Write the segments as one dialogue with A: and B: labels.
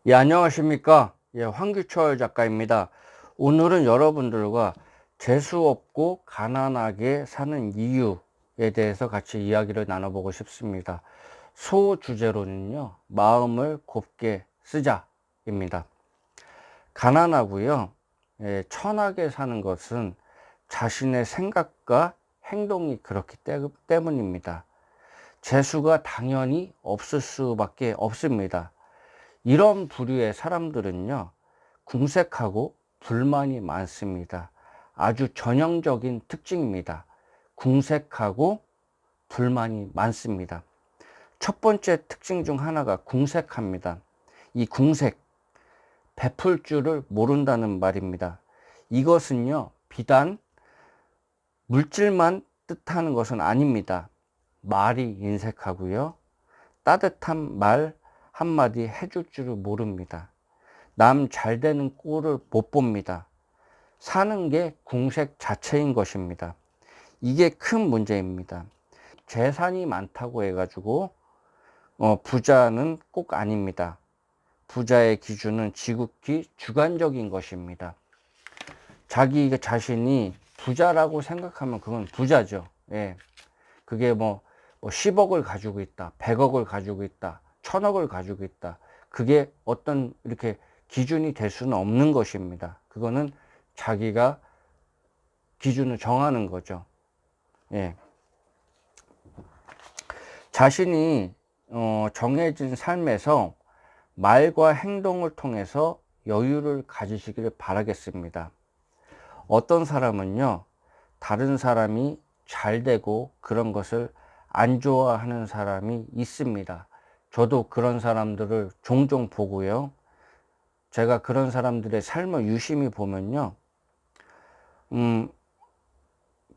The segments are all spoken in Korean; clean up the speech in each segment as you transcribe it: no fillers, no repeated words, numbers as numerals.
A: 예, 안녕하십니까. 예, 황규철 작가입니다. 오늘은 여러분들과 재수 없고 가난하게 사는 이유에 대해서 같이 이야기를 나눠보고 싶습니다. 소주제로는요, 마음을 곱게 쓰자입니다. 가난하고요, 예, 천하게 사는 것은 자신의 생각과 행동이 그렇기 때문입니다. 재수가 당연히 없을 수밖에 없습니다. 이런 부류의 사람들은요, 궁색하고 불만이 많습니다. 아주 전형적인 특징입니다. 궁색하고 불만이 많습니다. 첫 번째 특징 중 하나가 궁색합니다. 이 궁색, 베풀 줄을 모른다는 말입니다. 이것은요, 비단 물질만 뜻하는 것은 아닙니다. 말이 인색하고요, 따뜻한 말 한마디 해줄 줄을 모릅니다. 남 잘 되는 꼴을 못 봅니다. 사는 게 궁색 자체인 것입니다. 이게 큰 문제입니다. 재산이 많다고 해가지고 부자는 꼭 아닙니다. 부자의 기준은 지극히 주관적인 것입니다. 자기 자신이 부자라고 생각하면 그건 부자죠. 예. 그게 뭐 10억을 가지고 있다, 100억을 가지고 있다, 1000억을 가지고 있다. 그게 어떤 이렇게 기준이 될 수는 없는 것입니다. 그거는 자기가 기준을 정하는 거죠. 예. 자신이 정해진 삶에서 말과 행동을 통해서 여유를 가지시기를 바라겠습니다. 어떤 사람은요, 다른 사람이 잘 되고 그런 것을 안 좋아하는 사람이 있습니다. 저도 그런 사람들을 종종 보고요. 제가 그런 사람들의 삶을 유심히 보면요,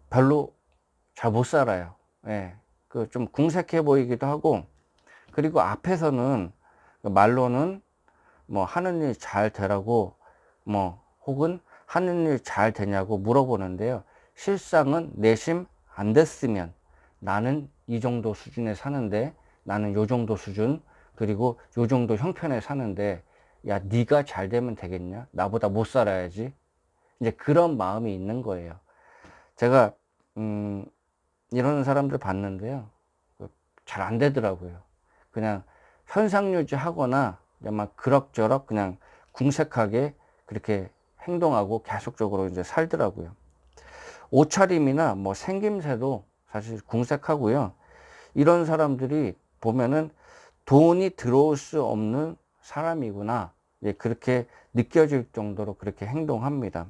A: 별로 잘 못 살아요. 예. 그 좀 궁색해 보이기도 하고, 그리고 앞에서는 말로는 뭐 하는 일 잘 되라고, 뭐 혹은 하는 일 잘 되냐고 물어보는데요. 실상은 내심 안 됐으면 나는 이 정도 수준에 사는데, 나는 요 정도 수준, 그리고 요 정도 형편에 사는데, 야, 네가 잘 되면 되겠냐? 나보다 못 살아야지. 이제 그런 마음이 있는 거예요. 제가 이런 사람들 봤는데요, 잘 안 되더라고요. 그냥 현상유지 하거나 막 그럭저럭 그냥 궁색하게 그렇게 행동하고 계속적으로 이제 살더라고요. 옷차림이나 뭐 생김새도 사실 궁색하고요. 이런 사람들이 보면은 돈이 들어올 수 없는 사람이구나, 예, 그렇게 느껴질 정도로 그렇게 행동합니다.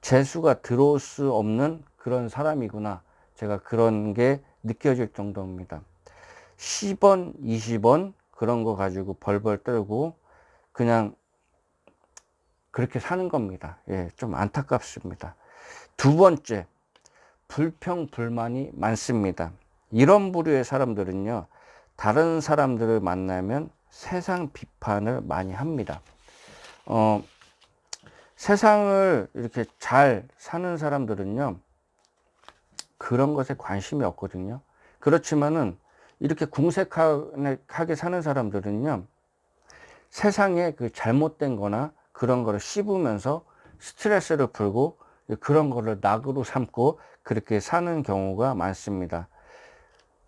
A: 재수가 들어올 수 없는 그런 사람이구나, 제가 그런 게 느껴질 정도입니다. 10원, 20원 그런 거 가지고 벌벌 떨고 그냥 그렇게 사는 겁니다. 예, 좀 안타깝습니다. 두 번째, 불평, 불만이 많습니다. 이런 부류의 사람들은요, 다른 사람들을 만나면 세상 비판을 많이 합니다. 어, 세상을 이렇게 잘 사는 사람들은요, 그런 것에 관심이 없거든요. 그렇지만은 이렇게 궁색하게 사는 사람들은요, 세상에 그 잘못된 거나 그런 거를 씹으면서 스트레스를 풀고 그런 거를 낙으로 삼고 그렇게 사는 경우가 많습니다.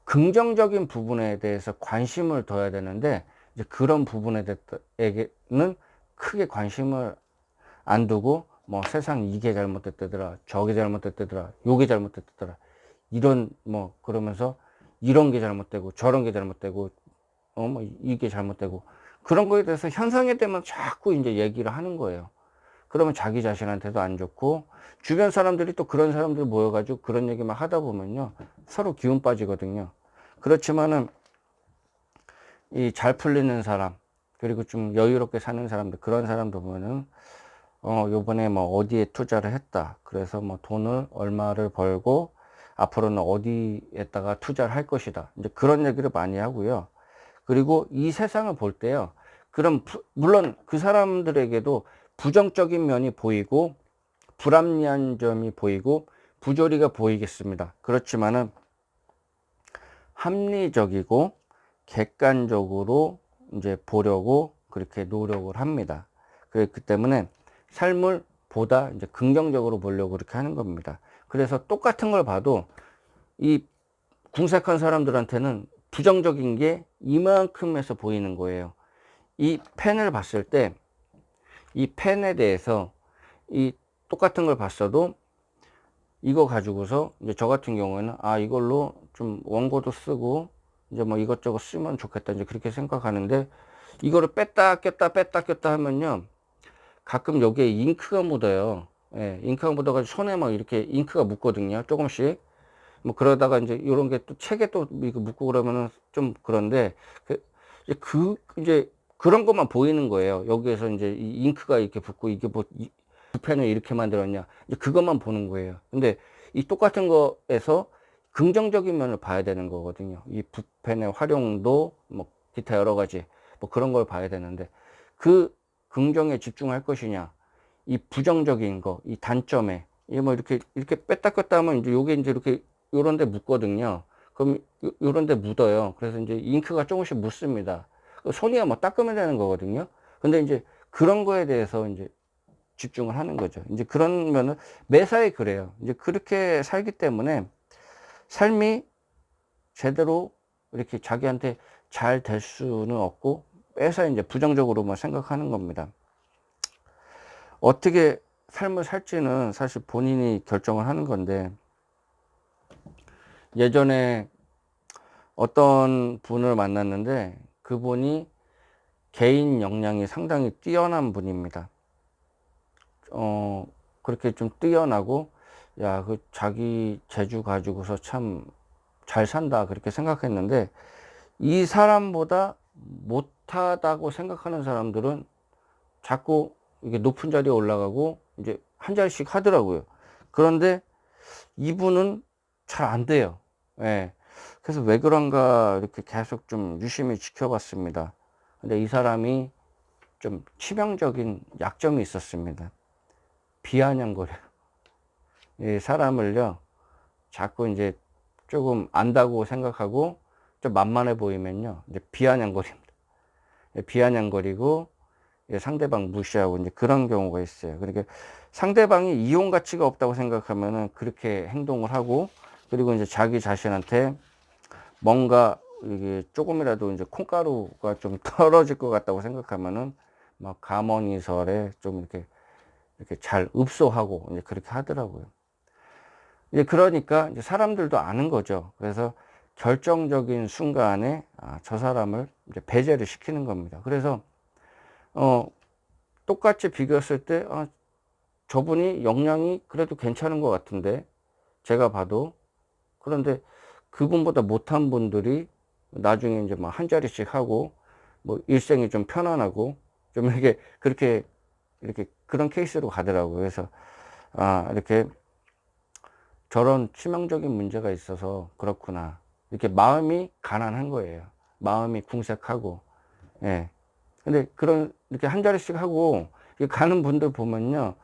A: 긍정적인 부분에 대해서 관심을 둬야 되는데, 이제 그런 부분에 대해서는 크게 관심을 안 두고 뭐 세상 이게 잘못됐다더라, 저게 잘못됐다더라, 요게 잘못됐다더라, 이런 뭐 그러면서 이런 게 잘못되고 저런 게 잘못되고 뭐 이게 잘못되고 그런 거에 대해서 현상에 대해서 자꾸 이제 얘기를 하는 거예요. 그러면 자기 자신한테도 안 좋고, 주변 사람들이 또 그런 사람들 모여가지고 그런 얘기만 하다 보면요, 서로 기운 빠지거든요. 그렇지만은 이 잘 풀리는 사람, 그리고 좀 여유롭게 사는 사람들, 그런 사람들 보면은 요번에 뭐 어디에 투자를 했다, 그래서 뭐 돈을 얼마를 벌고 앞으로는 어디에다가 투자를 할 것이다, 이제 그런 얘기를 많이 하고요. 그리고 이 세상을 볼 때요, 그럼 물론 그 사람들에게도 부정적인 면이 보이고 불합리한 점이 보이고 부조리가 보이겠습니다. 그렇지만은 합리적이고 객관적으로 이제 보려고 그렇게 노력을 합니다. 그렇기 때문에 삶을 보다 이제 긍정적으로 보려고 그렇게 하는 겁니다. 그래서 똑같은 걸 봐도 이 궁색한 사람들한테는 부정적인 게 이만큼에서 보이는 거예요. 이 펜을 봤을 때 이 펜에 대해서 이 똑같은 걸 봤어도 이거 가지고서 이제 저 같은 경우에는 아 이걸로 좀 원고도 쓰고 이제 뭐 이것저것 쓰면 좋겠다 이제 그렇게 생각하는데, 이거를 뺐다 꼈다 뺐다 꼈다 하면요 가끔 여기에 잉크가 묻어요. 예, 잉크가 묻어가지고 손에 막 이렇게 잉크가 묻거든요, 조금씩. 뭐 그러다가 이제 요런 게 또 책에 또 이거 묻고 그러면은 좀 그런데 이제 그런 것만 보이는 거예요. 여기에서 이제 이 잉크가 이렇게 붙고 이게 뭐 붓펜을 이렇게 만들었냐, 이제 그것만 보는 거예요. 근데 이 똑같은 거에서 긍정적인 면을 봐야 되는 거거든요. 이 붓펜의 활용도 뭐 기타 여러 가지 뭐 그런 걸 봐야 되는데, 그 긍정에 집중할 것이냐, 이 부정적인 거, 이 단점에 이게 뭐 이렇게 뺐다 꼈다 하면 이제 요게 이제 이렇게 요런 데 묻거든요. 그럼 요런 데 묻어요. 그래서 이제 잉크가 조금씩 묻습니다. 손이야 뭐 닦으면 되는 거거든요. 근데 이제 그런 거에 대해서 이제 집중을 하는 거죠. 이제 그러면은 매사에 그래요. 이제 그렇게 살기 때문에 삶이 제대로 이렇게 자기한테 잘 될 수는 없고 매사 이제 부정적으로만 생각하는 겁니다. 어떻게 삶을 살지는 사실 본인이 결정을 하는 건데, 예전에 어떤 분을 만났는데 그분이 개인 역량이 상당히 뛰어난 분입니다. 그렇게 좀 뛰어나고, 야, 그 자기 재주 가지고서 참 잘 산다 그렇게 생각했는데, 이 사람보다 못하다고 생각하는 사람들은 자꾸 이게 높은 자리에 올라가고 이제 한 자리씩 하더라고요. 그런데 이분은 잘 안 돼요. 예. 그래서 왜 그런가 이렇게 계속 좀 유심히 지켜봤습니다. 근데 이 사람이 좀 치명적인 약점이 있었습니다. 비아냥거려요. 이 사람을요, 자꾸 이제 조금 안다고 생각하고 좀 만만해 보이면요, 이제 비아냥거립니다. 비아냥거리고 상대방 무시하고 이제 그런 경우가 있어요. 그러니까 상대방이 이용 가치가 없다고 생각하면은 그렇게 행동을 하고, 그리고 이제 자기 자신한테 뭔가 이게 조금이라도 이제 콩가루가 좀 떨어질 것 같다고 생각하면은 막 가머니설에 좀 이렇게 잘 읍소하고 이제 그렇게 하더라고요. 이제 그러니까 이제 사람들도 아는 거죠. 그래서 결정적인 순간에 저 사람을 이제 배제를 시키는 겁니다. 그래서 똑같이 비교했을 때 저분이 역량이 그래도 괜찮은 것 같은데 제가 봐도, 그런데 그분보다 못한 분들이 나중에 이제 막 한 자리씩 하고 뭐 일생이 좀 편안하고 좀 이렇게 그렇게 이렇게 그런 케이스로 가더라고요. 그래서 이렇게 저런 치명적인 문제가 있어서 그렇구나, 이렇게 마음이 가난한 거예요. 마음이 궁색하고. 예. 근데 그런 이렇게 한 자리씩 하고 가는 분들 보면요,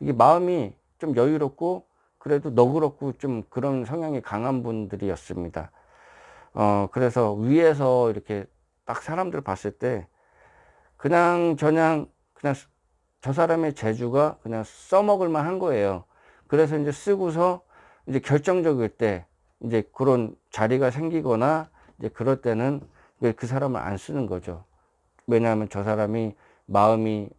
A: 이게 마음이 좀 여유롭고 그래도 너그럽고 좀 그런 성향이 강한 분들이었습니다. 그래서 위에서 이렇게 딱 사람들 봤을 때 그냥 저 사람의 재주가 그냥 써먹을 만한 거예요. 그래서 이제 쓰고서 이제 결정적일 때 이제 그런 자리가 생기거나 이제 그럴 때는 그 사람을 안 쓰는 거죠. 왜냐하면 저 사람이 마음이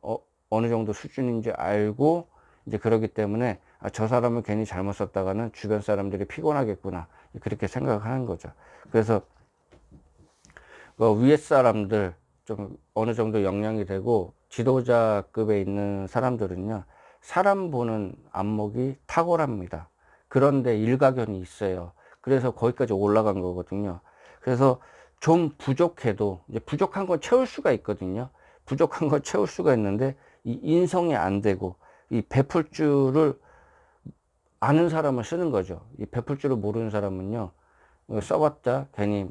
A: 어느 정도 수준인지 알고 이제 그러기 때문에 저 사람을 괜히 잘못 썼다가는 주변 사람들이 피곤하겠구나 그렇게 생각하는 거죠. 그래서 위에 사람들 좀 어느 정도 역량이 되고 지도자급에 있는 사람들은요, 사람 보는 안목이 탁월합니다. 그런데 일가견이 있어요. 그래서 거기까지 올라간 거거든요. 그래서 좀 부족해도 이제 부족한 건 채울 수가 있거든요. 부족한 건 채울 수가 있는데 이 인성이 안 되고 이 베풀 줄을 아는 사람을 쓰는 거죠. 이 베풀 줄을 모르는 사람은요, 써봤자 괜히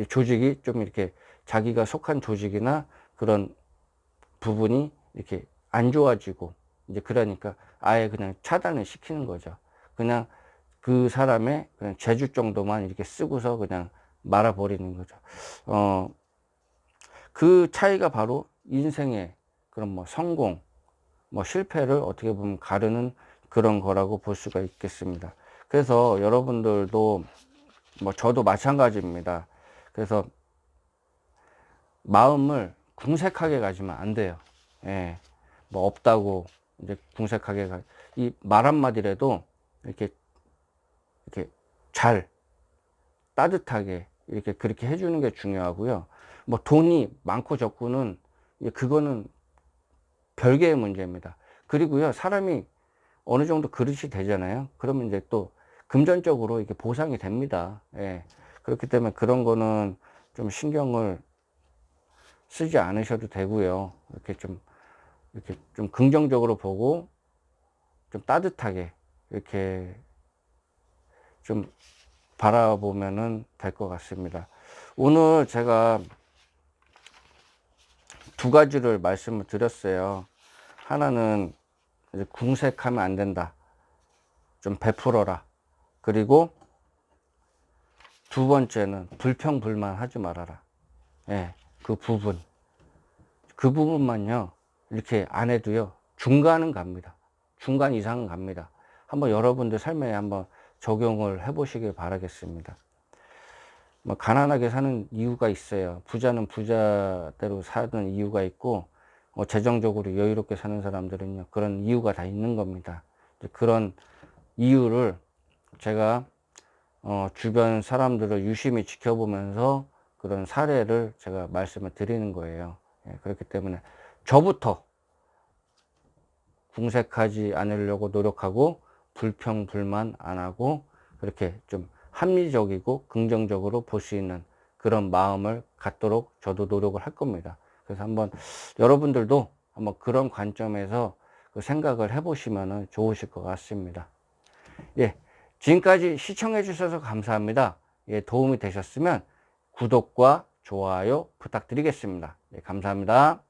A: 조직이 좀 이렇게 자기가 속한 조직이나 그런 부분이 이렇게 안 좋아지고 이제 그러니까 아예 그냥 차단을 시키는 거죠. 그냥 그 사람의 그냥 재주 정도만 이렇게 쓰고서 그냥 말아버리는 거죠. 그 차이가 바로 인생의 그런 뭐 성공, 뭐 실패를 어떻게 보면 가르는 그런 거라고 볼 수가 있겠습니다. 그래서 여러분들도 뭐 저도 마찬가지입니다. 그래서 마음을 궁색하게 가지면 안 돼요. 예. 뭐 없다고 이제 궁색하게 이 말 한마디라도 이렇게 잘 따뜻하게 이렇게 그렇게 해주는 게 중요하고요. 뭐 돈이 많고 적고는 그거는 별개의 문제입니다. 그리고요, 사람이 어느 정도 그릇이 되잖아요. 그러면 이제 또 금전적으로 이렇게 보상이 됩니다. 예. 그렇기 때문에 그런 거는 좀 신경을 쓰지 않으셔도 되고요. 이렇게 좀 긍정적으로 보고 좀 따뜻하게 이렇게 좀 바라보면은 될 것 같습니다. 오늘 제가 두 가지를 말씀을 드렸어요. 하나는 이제 궁색하면 안 된다. 좀 베풀어라. 그리고 두 번째는 불평불만 하지 말아라. 예, 그 부분만요, 이렇게 안 해도요, 중간은 갑니다. 중간 이상은 갑니다. 한번 여러분들 삶에 한번 적용을 해 보시길 바라겠습니다. 뭐 가난하게 사는 이유가 있어요. 부자는 부자대로 사는 이유가 있고, 재정적으로 여유롭게 사는 사람들은요, 그런 이유가 다 있는 겁니다. 그런 이유를 제가 주변 사람들을 유심히 지켜보면서 그런 사례를 제가 말씀을 드리는 거예요. 예, 그렇기 때문에 저부터 궁색하지 않으려고 노력하고, 불평불만 안 하고, 그렇게 좀 합리적이고 긍정적으로 볼 수 있는 그런 마음을 갖도록 저도 노력을 할 겁니다. 그래서 한번 여러분들도 한번 그런 관점에서 그 생각을 해보시면 좋으실 것 같습니다. 예, 지금까지 시청해 주셔서 감사합니다. 예, 도움이 되셨으면 구독과 좋아요 부탁드리겠습니다. 예, 감사합니다.